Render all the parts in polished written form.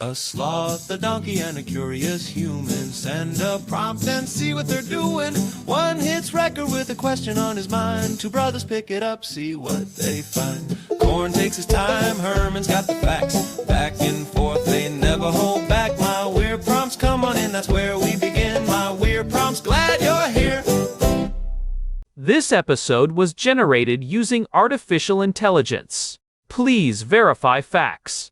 A sloth, a donkey, and a curious human. Send a prompt and see what they're doing. One hits record with a question on his mind. Two brothers pick it up, see what they find. Corn takes his time, Herman's got the facts. Back and forth, they never hold back. My weird prompts, come on in, that's where we begin. My weird prompts, glad you're here. This episode was generated using artificial intelligence. Please verify facts.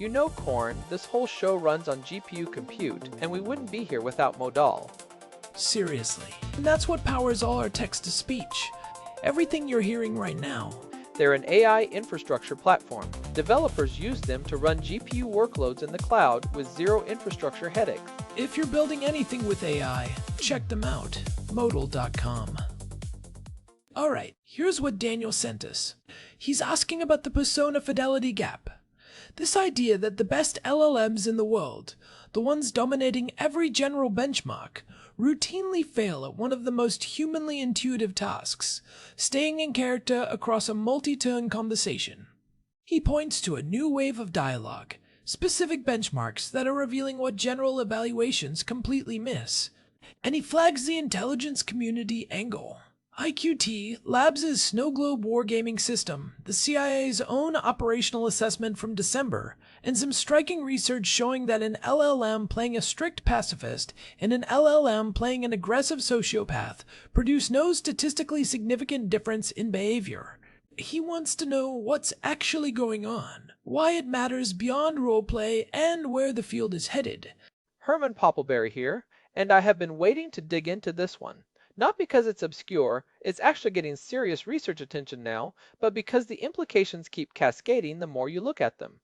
You know, Corn, this whole show runs on GPU compute, and we wouldn't be here without Modal. Seriously. And that's what powers all our text-to-speech. Everything you're hearing right now. They're an AI infrastructure platform. Developers use them to run GPU workloads in the cloud with zero infrastructure headaches. If you're building anything with AI, check them out. Modal.com. Alright, here's what Daniel sent us. He's asking about the persona fidelity gap. This idea that the best LLMs in the world, the ones dominating every general benchmark, routinely fail at one of the most humanly intuitive tasks, staying in character across a multi-turn conversation. He points to a new wave of dialogue, specific benchmarks that are revealing what general evaluations completely miss, and he flags the intelligence community angle. IQT, Labs' snow globe wargaming system, the CIA's own operational assessment from December, and some striking research showing that an LLM playing a strict pacifist and an LLM playing an aggressive sociopath produce no statistically significant difference in behavior. He wants to know what's actually going on, why it matters beyond roleplay, and where the field is headed. Herman Poppleberry here, and I have been waiting to dig into this one. Not because it's obscure, it's actually getting serious research attention now, but because the implications keep cascading the more you look at them.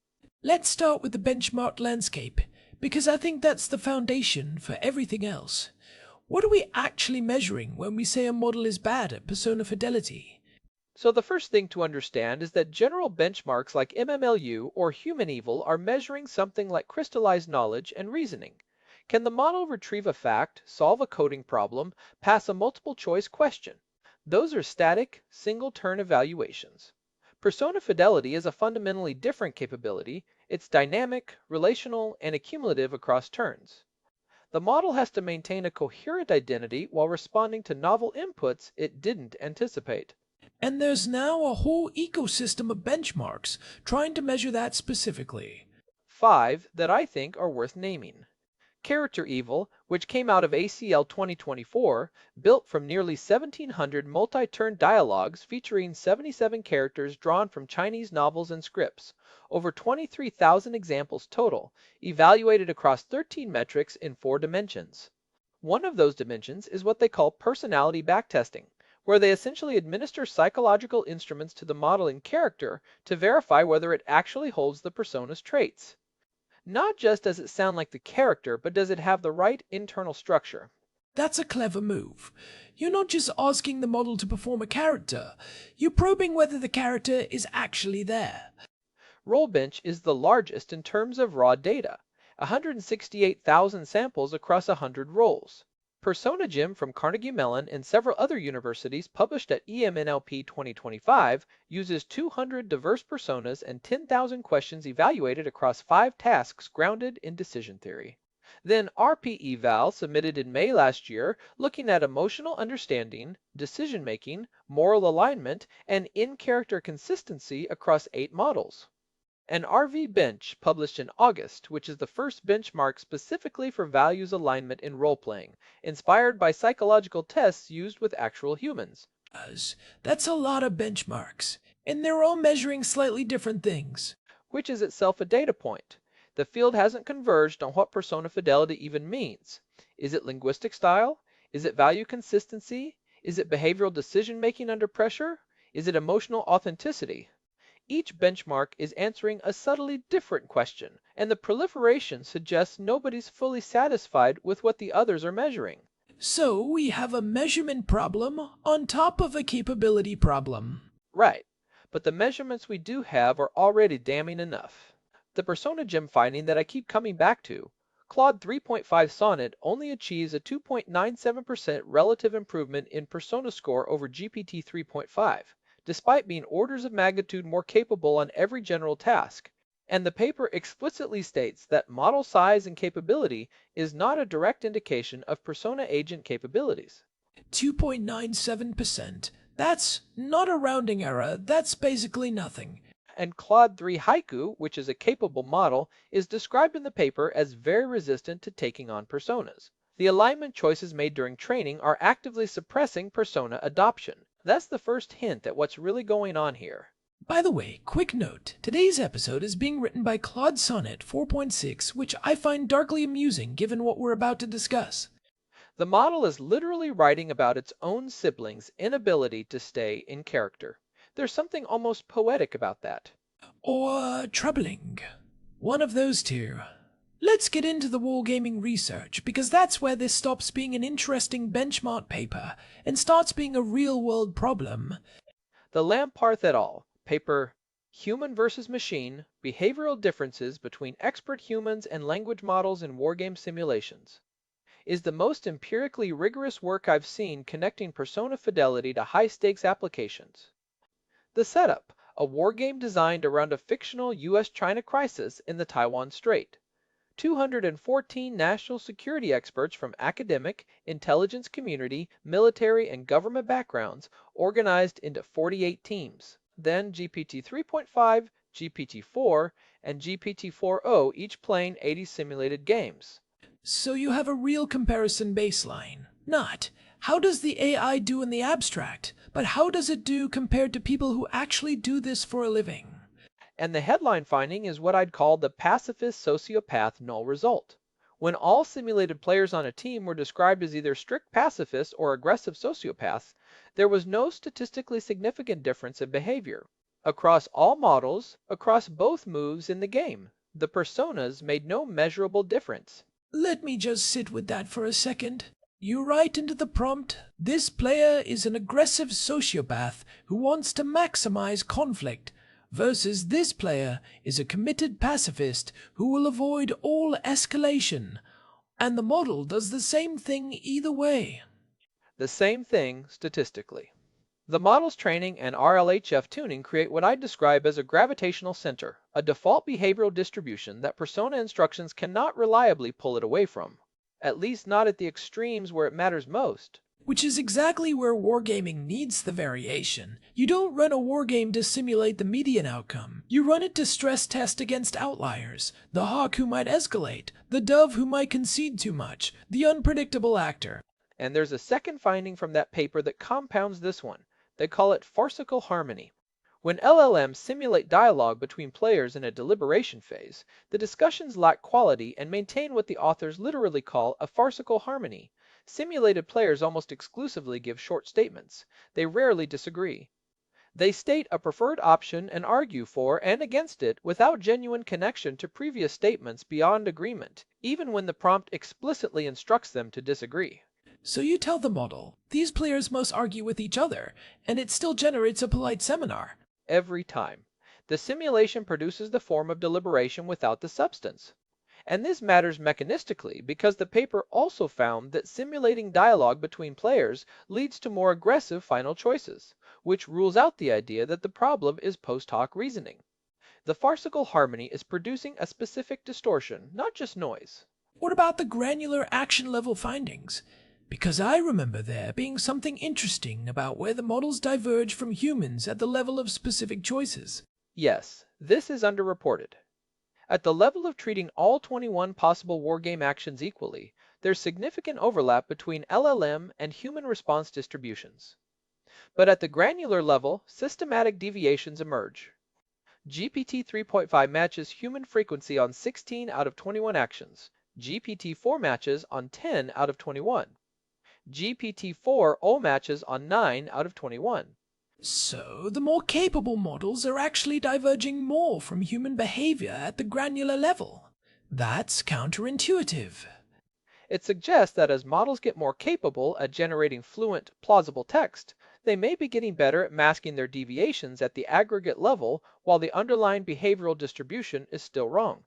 Let's start with the benchmark landscape, because I think that's the foundation for everything else. What are we actually measuring when we say a model is bad at persona fidelity? So the first thing to understand is that general benchmarks like MMLU or human evil are measuring something like crystallized knowledge and reasoning. Can the model retrieve a fact, solve a coding problem, pass a multiple-choice question? Those are static, single-turn evaluations. Persona fidelity is a fundamentally different capability. It's dynamic, relational, and accumulative across turns. The model has to maintain a coherent identity while responding to novel inputs it didn't anticipate. And there's now a whole ecosystem of benchmarks trying to measure that specifically. 5 that I think are worth naming. Character Evil, which came out of ACL 2024, built from nearly 1,700 multi-turn dialogues featuring 77 characters drawn from Chinese novels and scripts, over 23,000 examples total, evaluated across 13 metrics in 4 dimensions. One of those dimensions is what they call personality backtesting, where they essentially administer psychological instruments to the model in character to verify whether it actually holds the persona's traits. Not just does it sound like the character, but does it have the right internal structure? That's a clever move. You're not just asking the model to perform a character, you're probing whether the character is actually there. Rollbench is the largest in terms of raw data, 168,000 samples across 100 roles. Persona Gym from Carnegie Mellon and several other universities published at EMNLP 2025 uses 200 diverse personas and 10,000 questions evaluated across 5 tasks grounded in decision theory. Then RPEval submitted in May last year looking at emotional understanding, decision-making, moral alignment, and in-character consistency across 8 models. And RV Bench published in August, which is the first benchmark specifically for values alignment in role-playing, inspired by psychological tests used with actual humans. That's a lot of benchmarks, and they're all measuring slightly different things. Which is itself a data point. The field hasn't converged on what persona fidelity even means. Is it linguistic style? Is it value consistency? Is it behavioral decision-making under pressure? Is it emotional authenticity? Each benchmark is answering a subtly different question, and the proliferation suggests nobody's fully satisfied with what the others are measuring. So we have a measurement problem on top of a capability problem. Right, but the measurements we do have are already damning enough. The Persona Gym finding that I keep coming back to, Claude 3.5 Sonnet only achieves a 2.97% relative improvement in persona score over GPT 3.5. Despite being orders of magnitude more capable on every general task. And the paper explicitly states that model size and capability is not a direct indication of persona agent capabilities. 2.97%. That's not a rounding error, that's basically nothing. And Claude 3 Haiku, which is a capable model, is described in the paper as very resistant to taking on personas. The alignment choices made during training are actively suppressing persona adoption. That's the first hint at what's really going on here. By the way, quick note, today's episode is being written by Claude Sonnet 4.6, which I find darkly amusing given what we're about to discuss. The model is literally writing about its own siblings' inability to stay in character. There's something almost poetic about that. Or troubling. One of those two. Let's get into the wargaming research, because that's where this stops being an interesting benchmark paper and starts being a real-world problem. The Lamparth et al. Paper Human versus Machine, Behavioral Differences Between Expert Humans and Language Models in Wargame Simulations is the most empirically rigorous work I've seen connecting persona fidelity to high-stakes applications. The setup, a wargame designed around a fictional US-China crisis in the Taiwan Strait. 214 national security experts from academic, intelligence community, military, and government backgrounds organized into 48 teams. Then GPT 3.5, GPT 4, and GPT 4o each playing 80 simulated games. So you have a real comparison baseline. Not, how does the AI do in the abstract, but how does it do compared to people who actually do this for a living? And the headline finding is what I'd call the pacifist sociopath null result. When all simulated players on a team were described as either strict pacifists or aggressive sociopaths, there was no statistically significant difference in behavior. Across all models, across both moves in the game, the personas made no measurable difference. Let me just sit with that for a second. You write into the prompt, this player is an aggressive sociopath who wants to maximize conflict, versus this player is a committed pacifist who will avoid all escalation. And the model does the same thing either way. The same thing statistically. The model's training and RLHF tuning create what I describe as a gravitational center, a default behavioral distribution that persona instructions cannot reliably pull it away from, at least not at the extremes where it matters most. Which is exactly where wargaming needs the variation. You don't run a wargame to simulate the median outcome. You run it to stress test against outliers, the hawk who might escalate, the dove who might concede too much, the unpredictable actor. And there's a second finding from that paper that compounds this one. They call it farcical harmony. When LLMs simulate dialogue between players in a deliberation phase, the discussions lack quality and maintain what the authors literally call a farcical harmony. Simulated players almost exclusively give short statements. They rarely disagree. They state a preferred option and argue for and against it without genuine connection to previous statements beyond agreement, even when the prompt explicitly instructs them to disagree. So you tell the model, these players must argue with each other, and it still generates a polite seminar. Every time. The simulation produces the form of deliberation without the substance. And this matters mechanistically because the paper also found that simulating dialogue between players leads to more aggressive final choices, which rules out the idea that the problem is post hoc reasoning. The farcical harmony is producing a specific distortion, not just noise. What about the granular action level findings? Because I remember there being something interesting about where the models diverge from humans at the level of specific choices. Yes, this is underreported. At the level of treating all 21 possible wargame actions equally, there's significant overlap between LLM and human response distributions. But at the granular level, systematic deviations emerge. GPT 3.5 matches human frequency on 16 out of 21 actions. GPT 4 matches on 10 out of 21. GPT 4o matches on 9 out of 21. So, the more capable models are actually diverging more from human behavior at the granular level. That's counterintuitive. It suggests that as models get more capable at generating fluent, plausible text, they may be getting better at masking their deviations at the aggregate level while the underlying behavioral distribution is still wrong.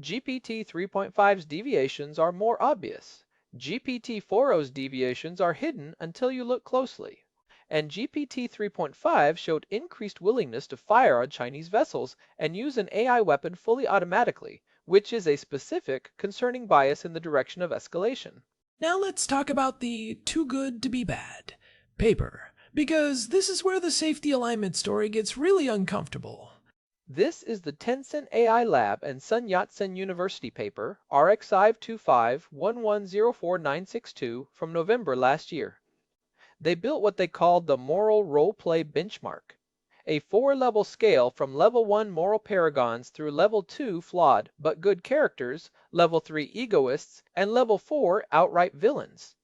GPT 3.5's deviations are more obvious. GPT 4o's deviations are hidden until you look closely. And GPT 3.5 showed increased willingness to fire on Chinese vessels and use an AI weapon fully automatically, which is a specific concerning bias in the direction of escalation. Now let's talk about the too good to be bad paper, because this is where the safety alignment story gets really uncomfortable. This is the Tencent AI Lab and Sun Yat-sen University paper, RxIve 25110496 from November last year. They built what they called the Moral Role Play Benchmark, a 4-level scale from level 1 moral paragons through level 2 flawed but good characters, level 3 egoists, and level 4 outright villains.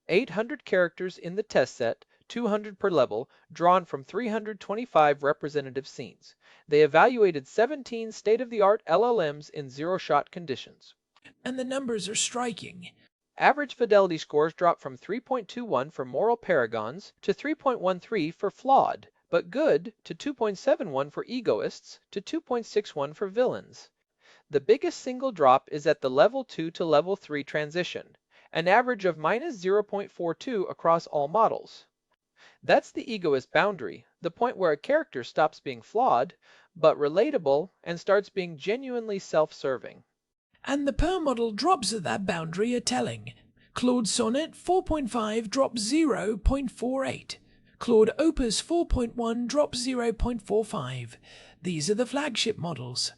800 characters in the test set, 200 per level, drawn from 325 representative scenes. They evaluated 17 state-of-the-art LLMs in zero-shot conditions. And the numbers are striking. Average fidelity scores dropped from 3.21 for moral paragons to 3.13 for flawed, but good to 2.71 for egoists to 2.61 for villains. The biggest single drop is at the level 2 to level 3 transition, an average of minus 0.42 across all models. That's the egoist boundary, the point where a character stops being flawed, but relatable, and starts being genuinely self-serving. And the per model drops at that boundary are telling. Claude Sonnet 4.5 drops 0.48. Claude Opus 4.1 drops 0.45. These are the flagship models.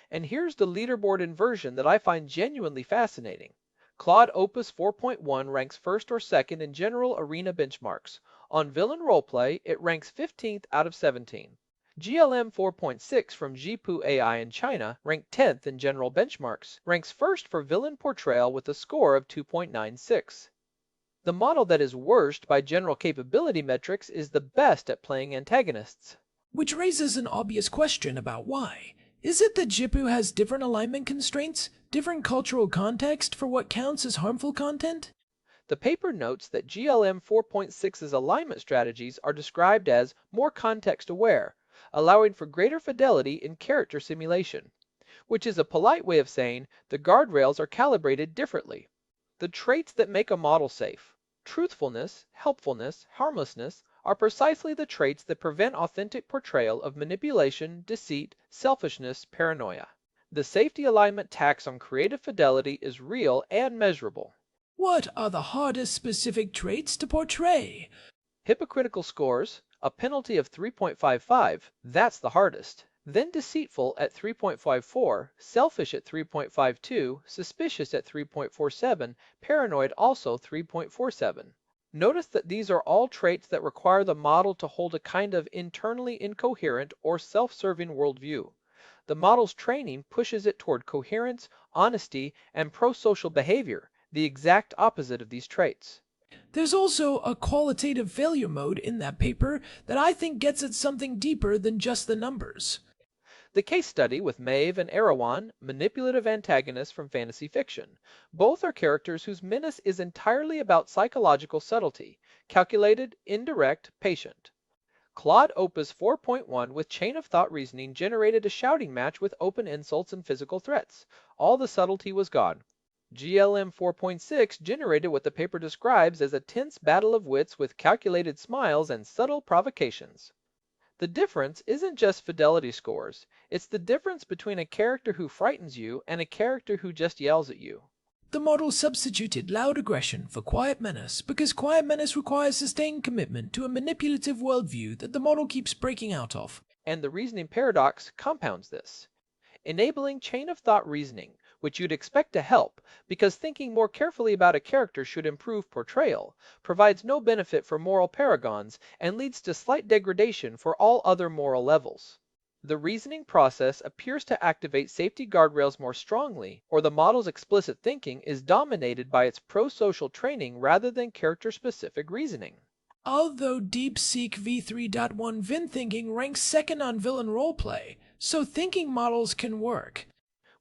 And here's the leaderboard inversion that I find genuinely fascinating. Claude Opus 4.1 ranks first or second in general arena benchmarks. On villain roleplay, it ranks 15th out of 17. GLM 4.6 from Jipu AI in China, ranked 10th in general benchmarks, ranks first for villain portrayal with a score of 2.96. The model that is worst by general capability metrics is the best at playing antagonists. Which raises an obvious question about why. Is it that Jipu has different alignment constraints, different cultural context for what counts as harmful content? The paper notes that GLM 4.6's alignment strategies are described as more context-aware, allowing for greater fidelity in character simulation, which is a polite way of saying the guardrails are calibrated differently. The traits that make a model safe, truthfulness, helpfulness, harmlessness, are precisely the traits that prevent authentic portrayal of manipulation, deceit, selfishness, paranoia. The safety alignment tax on creative fidelity is real and measurable. What are the hardest specific traits to portray? Hypocritical scores, a penalty of 3.55, that's the hardest. Then deceitful at 3.54, selfish at 3.52, suspicious at 3.47, paranoid also 3.47. Notice that these are all traits that require the model to hold a kind of internally incoherent or self-serving worldview. The model's training pushes it toward coherence, honesty, and pro-social behavior, the exact opposite of these traits. There's also a qualitative failure mode in that paper that I think gets at something deeper than just the numbers. The case study with Maeve and Erewhon, manipulative antagonists from fantasy fiction. Both are characters whose menace is entirely about psychological subtlety, calculated, indirect, patient. Claude Opus 4.1 with chain of thought reasoning generated a shouting match with open insults and physical threats. All the subtlety was gone. GLM 4.6 generated what the paper describes as a tense battle of wits with calculated smiles and subtle provocations. The difference isn't just fidelity scores, it's the difference between a character who frightens you and a character who just yells at you. The model substituted loud aggression for quiet menace because quiet menace requires sustained commitment to a manipulative worldview that the model keeps breaking out of. And the reasoning paradox compounds this. Enabling chain of thought reasoning, which you'd expect to help, because thinking more carefully about a character should improve portrayal, provides no benefit for moral paragons and leads to slight degradation for all other moral levels. The reasoning process appears to activate safety guardrails more strongly, or the model's explicit thinking is dominated by its pro-social training rather than character-specific reasoning. Although DeepSeek v3.1 Vin thinking ranks second on villain roleplay, so thinking models can work.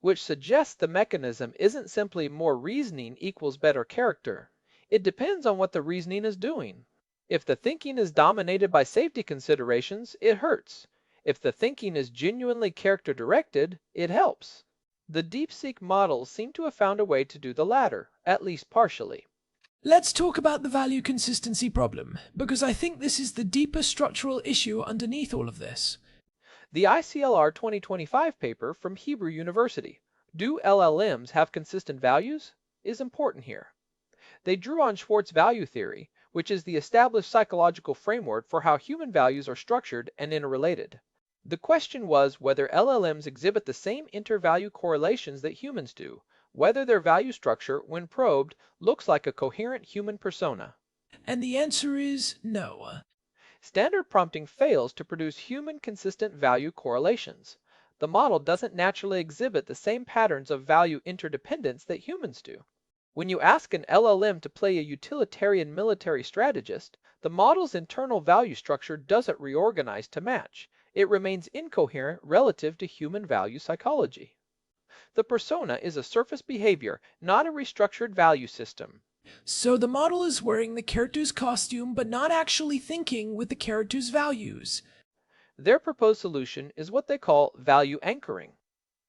Which suggests the mechanism isn't simply more reasoning equals better character. It depends on what the reasoning is doing. If the thinking is dominated by safety considerations, it hurts. If the thinking is genuinely character-directed, it helps. The DeepSeek models seem to have found a way to do the latter, at least partially. Let's talk about the value consistency problem, because I think this is the deeper structural issue underneath all of this. The ICLR 2025 paper from Hebrew University, "Do LLMs Have Consistent Values?" is important here. They drew on Schwartz value theory, which is the established psychological framework for how human values are structured and interrelated. The question was whether LLMs exhibit the same inter-value correlations that humans do, whether their value structure, when probed, looks like a coherent human persona. And the answer is no. Standard prompting fails to produce human consistent value correlations. The model doesn't naturally exhibit the same patterns of value interdependence that humans do. When you ask an LLM to play a utilitarian military strategist, the model's internal value structure doesn't reorganize to match. It remains incoherent relative to human value psychology. The persona is a surface behavior, not a restructured value system. So the model is wearing the character's costume but not actually thinking with the character's values. Their proposed solution is what they call value anchoring,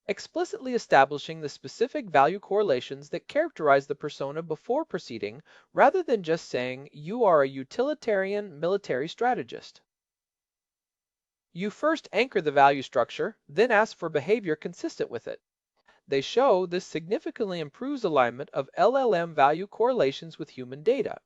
explicitly establishing the specific value correlations that characterize the persona before proceeding, rather than just saying, "You are a utilitarian military strategist." You first anchor the value structure, then ask for behavior consistent with it. They show this significantly improves alignment of LLM value correlations with human data.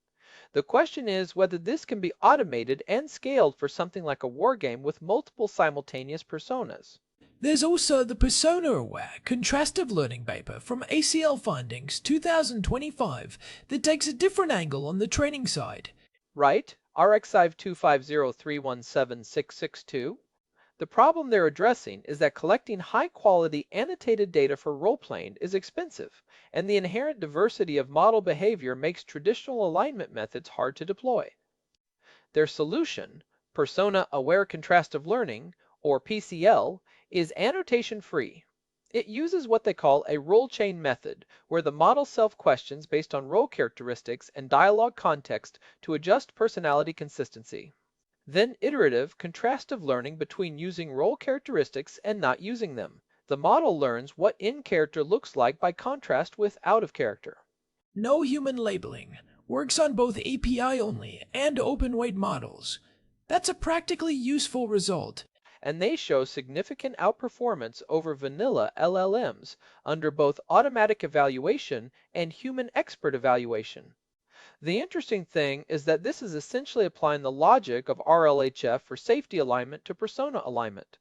The question is whether this can be automated and scaled for something like a wargame with multiple simultaneous personas. There's also the persona-aware contrastive learning paper from ACL Findings 2025 that takes a different angle on the training side. Right, RxIve 250317662. The problem they're addressing is that collecting high-quality annotated data for role-playing is expensive, and the inherent diversity of model behavior makes traditional alignment methods hard to deploy. Their solution, Persona-Aware Contrastive Learning, or PCL, is annotation-free. It uses what they call a role chain method, where the model self-questions based on role characteristics and dialogue context to adjust personality consistency. Then iterative, contrastive learning between using role characteristics and not using them. The model learns what in character looks like by contrast with out of character. No human labeling. Works on both API only and open weight models. That's a practically useful result. And they show significant outperformance over vanilla LLMs under both automatic evaluation and human expert evaluation. The interesting thing is that this is essentially applying the logic of RLHF for safety alignment to persona alignment.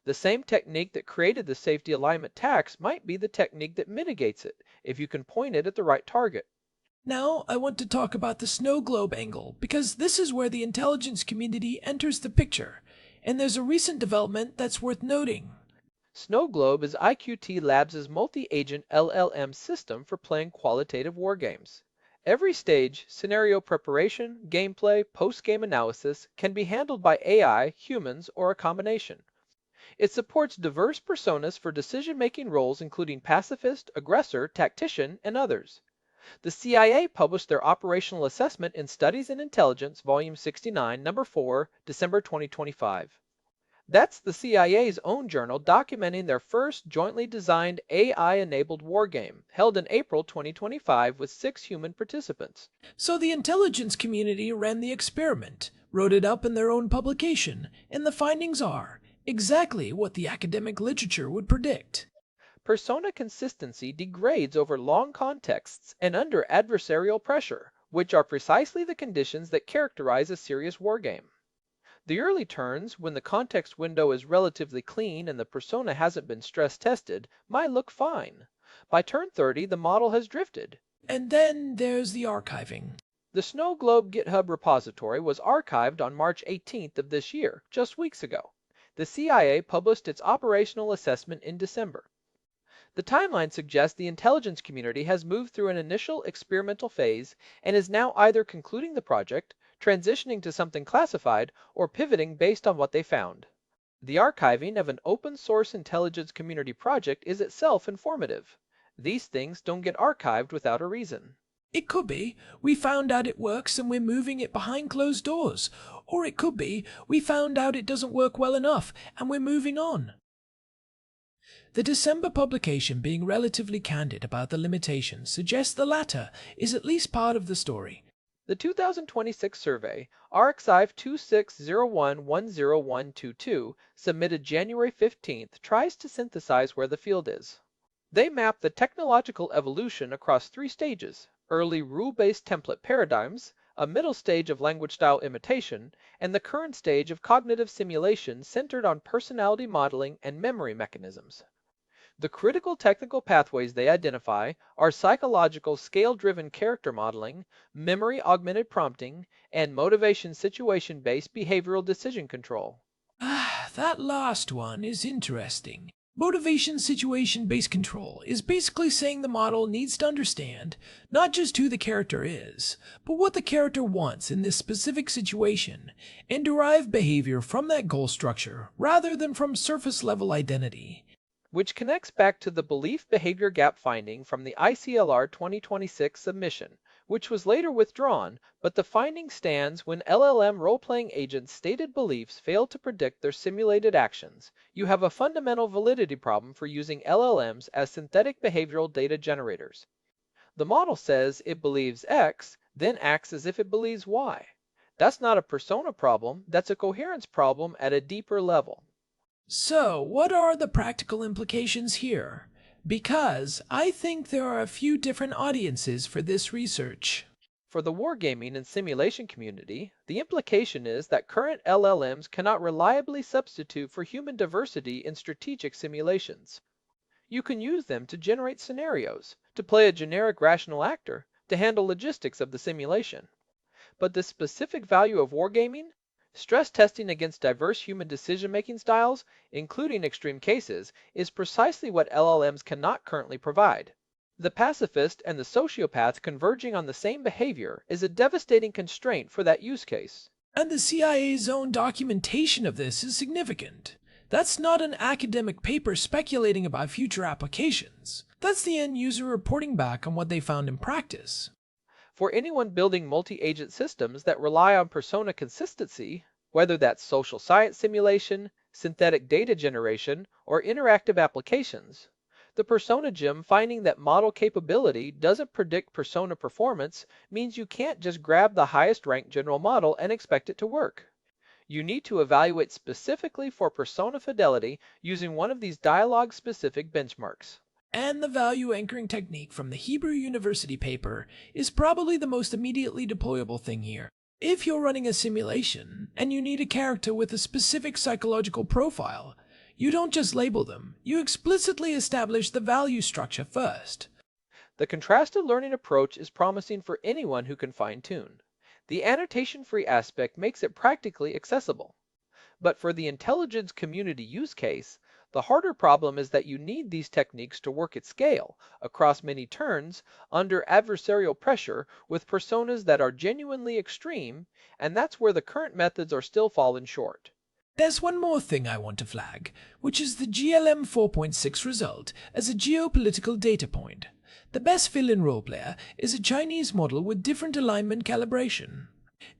The same technique that created the safety alignment tax might be the technique that mitigates it, if you can point it at the right target. Now I want to talk about the snow globe angle, because this is where the intelligence community enters the picture, and there's a recent development that's worth noting. Snow Globe is IQT Labs' multi-agent LLM system for playing qualitative wargames. Every stage, scenario preparation, gameplay, post-game analysis, can be handled by AI, humans, or a combination. It supports diverse personas for decision-making roles including pacifist, aggressor, tactician, and others. The CIA published their operational assessment in Studies in Intelligence, Volume 69, Number 4, December 2025. That's the CIA's own journal documenting their first jointly designed AI-enabled wargame, held in April 2025 with 6 human participants. So the intelligence community ran the experiment, wrote it up in their own publication, and the findings are exactly what the academic literature would predict. Persona consistency degrades over long contexts and under adversarial pressure, which are precisely the conditions that characterize a serious wargame. The early turns, when the context window is relatively clean and the persona hasn't been stress tested, might look fine. By turn 30, the model has drifted. And then there's the archiving. The Snow Globe GitHub repository was archived on March 18th of this year, just weeks ago. The CIA published its operational assessment in December. The timeline suggests the intelligence community has moved through an initial experimental phase and is now either concluding the project, transitioning to something classified, or pivoting based on what they found. The archiving of an open-source intelligence community project is itself informative. These things don't get archived without a reason. It could be, we found out it works and we're moving it behind closed doors. Or it could be, we found out it doesn't work well enough and we're moving on. The December publication, being relatively candid about the limitations, suggests the latter is at least part of the story. The 2026 survey, RxIve 260110122, submitted January 15th, tries to synthesize where the field is. They map the technological evolution across 3 stages: early rule-based template paradigms, a middle stage of language style imitation, and the current stage of cognitive simulation centered on personality modeling and memory mechanisms. The critical technical pathways they identify are psychological scale-driven character modeling, memory-augmented prompting, and motivation situation-based behavioral decision control. That last one is interesting. Motivation situation-based control is basically saying the model needs to understand not just who the character is, but what the character wants in this specific situation, and derive behavior from that goal structure rather than from surface-level identity. Which connects back to the belief-behavior gap finding from the ICLR 2026 submission, which was later withdrawn, but the finding stands when LLM role-playing agents' stated beliefs fail to predict their simulated actions. You have a fundamental validity problem for using LLMs as synthetic behavioral data generators. The model says it believes X, then acts as if it believes Y. That's not a persona problem, that's a coherence problem at a deeper level. So, what are the practical implications here? Because I think there are a few different audiences for this research. For the wargaming and simulation community, the implication is that current LLMs cannot reliably substitute for human diversity in strategic simulations. You can use them to generate scenarios, to play a generic rational actor, to handle logistics of the simulation. But the specific value of wargaming, stress testing against diverse human decision-making styles, including extreme cases, is precisely what LLMs cannot currently provide. The pacifist and the sociopath converging on the same behavior is a devastating constraint for that use case. And the CIA's own documentation of this is significant. That's not an academic paper speculating about future applications. That's the end user reporting back on what they found in practice. For anyone building multi-agent systems that rely on persona consistency, whether that's social science simulation, synthetic data generation, or interactive applications, the persona gem finding that model capability doesn't predict persona performance means you can't just grab the highest ranked general model and expect it to work. You need to evaluate specifically for persona fidelity using one of these dialogue-specific benchmarks. And the value anchoring technique from the Hebrew University paper is probably the most immediately deployable thing here. If you're running a simulation and you need a character with a specific psychological profile, you don't just label them, you explicitly establish the value structure first. The contrasted learning approach is promising for anyone who can fine-tune. The annotation-free aspect makes it practically accessible. But for the intelligence community use case, the harder problem is that you need these techniques to work at scale, across many turns, under adversarial pressure, with personas that are genuinely extreme, and that's where the current methods are still falling short. There's one more thing I want to flag, which is the GLM 4.6 result as a geopolitical data point. The best fill-in role player is a Chinese model with different alignment calibration.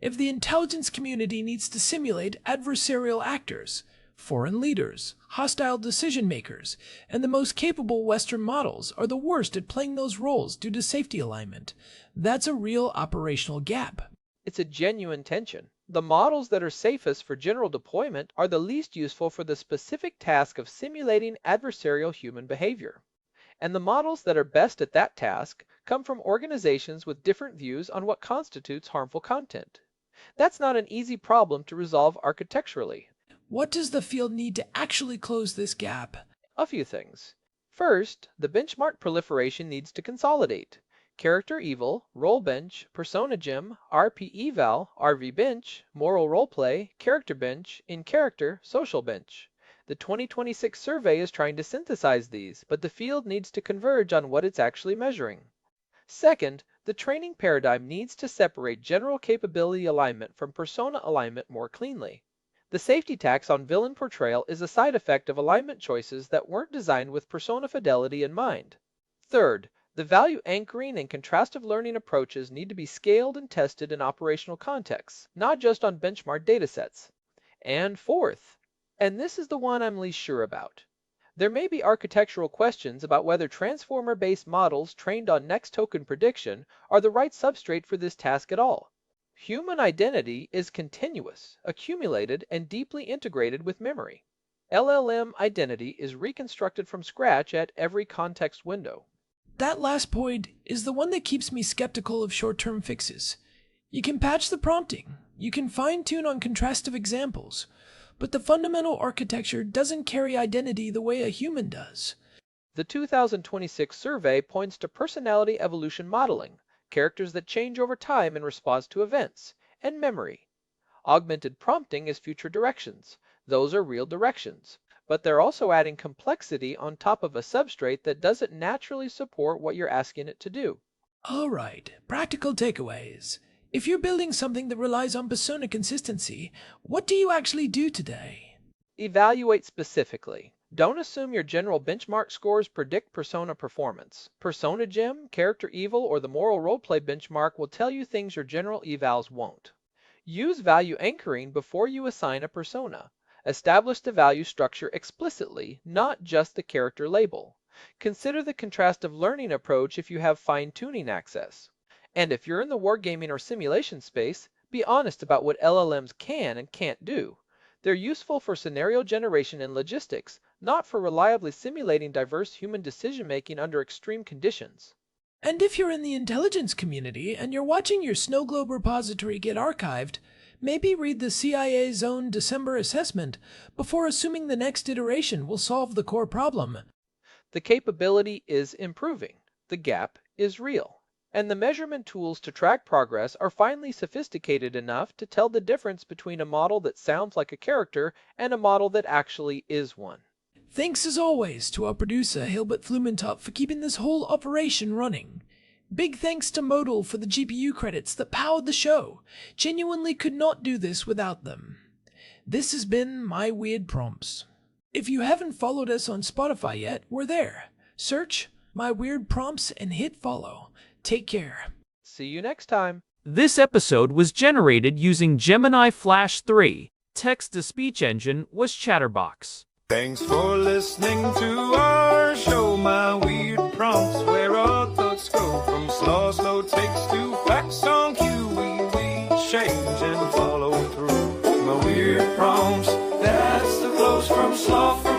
If the intelligence community needs to simulate adversarial actors, foreign leaders, hostile decision makers, and the most capable Western models are the worst at playing those roles due to safety alignment, that's a real operational gap. It's a genuine tension. The models that are safest for general deployment are the least useful for the specific task of simulating adversarial human behavior. And the models that are best at that task come from organizations with different views on what constitutes harmful content. That's not an easy problem to resolve architecturally. What does the field need to actually close this gap? A few things. First, the benchmark proliferation needs to consolidate. Character Eval, Role Bench, Persona Gem, RP Eval, RV Bench, Moral Roleplay, Character Bench, In Character, Social Bench. The 2026 survey is trying to synthesize these, but the field needs to converge on what it's actually measuring. Second, the training paradigm needs to separate general capability alignment from persona alignment more cleanly. The safety tax on villain portrayal is a side effect of alignment choices that weren't designed with persona fidelity in mind. Third, the value anchoring and contrastive learning approaches need to be scaled and tested in operational contexts, not just on benchmark datasets. And fourth, and this is the one I'm least sure about, There may be architectural questions about whether transformer-based models trained on next token prediction are the right substrate for this task at all. Human identity is continuous, accumulated, and deeply integrated with memory. LLM identity is reconstructed from scratch at every context window. That last point is the one that keeps me skeptical of short-term fixes. You can patch the prompting, you can fine-tune on contrastive examples, but the fundamental architecture doesn't carry identity the way a human does. The 2026 survey points to personality evolution modeling, characters that change over time in response to events, and memory. Augmented prompting is future directions. Those are real directions, but they're also adding complexity on top of a substrate that doesn't naturally support what you're asking it to do. All right, practical takeaways. If you're building something that relies on persona consistency, what do you actually do today? Evaluate specifically. Don't assume your general benchmark scores predict persona performance. Persona Gem, Character Evil, or the Moral Roleplay benchmark will tell you things your general evals won't. Use value anchoring before you assign a persona. Establish the value structure explicitly, not just the character label. Consider the contrastive learning approach if you have fine-tuning access. And if you're in the wargaming or simulation space, be honest about what LLMs can and can't do. They're useful for scenario generation and logistics, not for reliably simulating diverse human decision-making under extreme conditions. And if you're in the intelligence community and you're watching your snow globe repository get archived, maybe read the CIA's own December assessment before assuming the next iteration will solve the core problem. The capability is improving. The gap is real. And the measurement tools to track progress are finally sophisticated enough to tell the difference between a model that sounds like a character and a model that actually is one. Thanks as always to our producer Hilbert Flumentop for keeping this whole operation running. Big thanks to Modal for the GPU credits that powered the show. Genuinely could not do this without them. This has been My Weird Prompts. If you haven't followed us on Spotify yet, we're there. Search My Weird Prompts and hit follow. Take care. See you next time. This episode was generated using Gemini Flash 3. Text-to-speech engine was Chatterbox. Thanks for listening to our show, My Weird Prompts, where our thoughts go from slow takes to facts on cue. We change and follow through. My Weird Prompts, that's the flows from sloth.